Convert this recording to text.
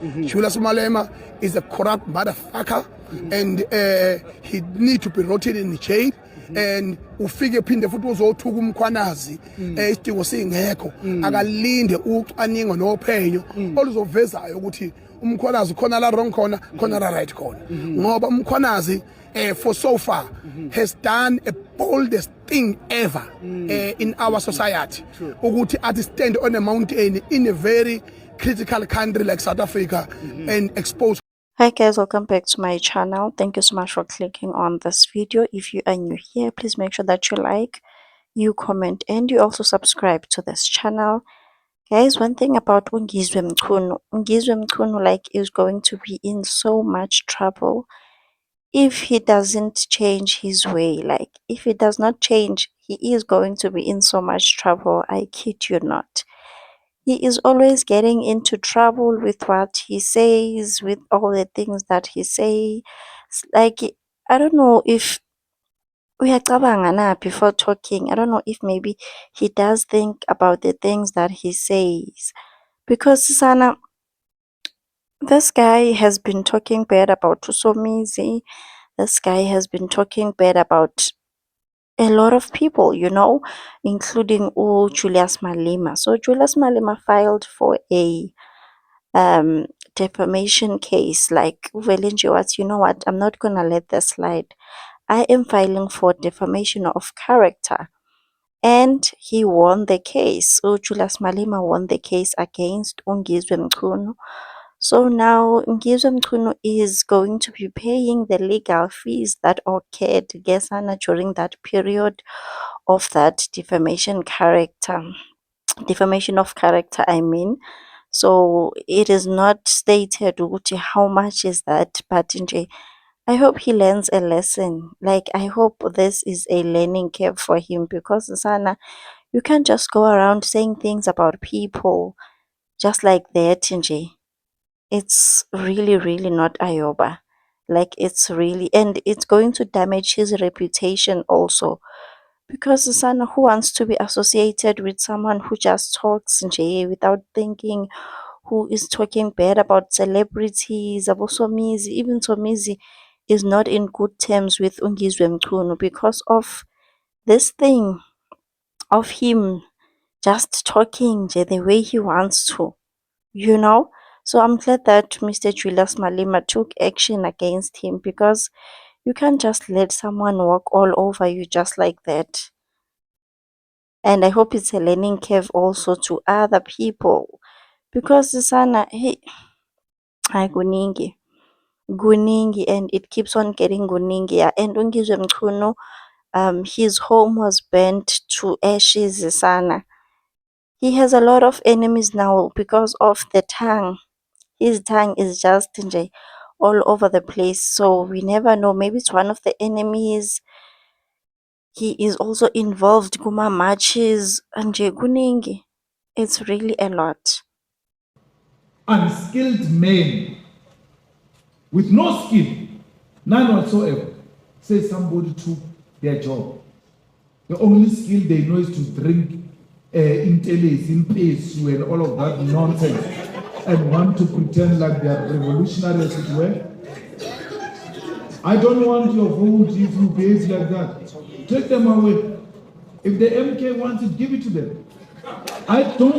Julius Malema is a corrupt motherfucker, and he need to be rotted in the jail. And ufike phinde futhi uzothuka umkhwanazi isidingo singekho akalinde ucwaningo nophenyo oluzovezayo ukuthi umkhwanazi khona la wrong khona la right khona ngoba umkhwanazi for so far has done a boldest thing ever in our society ukuthi at stand on a mountain in a very critical country like South Africa and expose. Hi guys, welcome back to my channel. Thank you so much for clicking on this video. If you are new here, please make sure that you like, you comment, and you also subscribe to this channel. Guys, one thing about Ungizwe Mchunu like is going to be in so much trouble if he doesn't change his way. Like if he does not change, he is going to be in so much trouble. I kid you not. He is always getting into trouble with what he says, with all the things that he says. Like, I don't know if uyacabanga na before talking. I don't know if maybe he does think about the things that he says. Because Sana, this guy has been talking bad about Tusomizi. This guy has been talking bad about a lot of people, you know, including Julius Malema. So Julius Malema filed for a defamation case. Like Velinji was, you know what, I'm not gonna let this slide. I am filing for defamation of character. And he won the case. So Julius Malema won the case against Ungizwe Mchunu. So now Ungizwe Mchunu is going to be paying the legal fees that occurred during that period of that defamation of character, I mean. So it is not stated how much is that, but I hope he learns a lesson. Like I hope this is a learning curve for him, because Sana, you can't just go around saying things about people just like that. It's really not Ayoba. Like it's really, and it's going to damage his reputation also. Because Sana, who wants to be associated with someone who just talks without thinking, who is talking bad about celebrities, Abosomizi, even Somizi is not in good terms with Ungizwe Mchunu because of this thing of him just talking the way he wants to, you know. So I'm glad that Mr. Julius Malema took action against him, because you can't just let someone walk all over you just like that. And I hope it's a learning curve also to other people, because Sana, hey, guningi, and it keeps on getting guningi. Yeah. And Ungizwe Mchunu, his home was burnt to ashes. Sana, he has a lot of enemies now because of the tongue. His tongue is just all over the place. So we never know. Maybe it's one of the enemies. He is also involved kuma matches and kuningi. It's really a lot. Unskilled men with no skill, none whatsoever, say somebody took their job. The only skill they know is to drink intellis, in pace, and all of that nonsense, and want to pretend like they are revolutionary as it were. I don't want your vote if you behave like that. Take them away. If the MK wants it, give it to them. I don't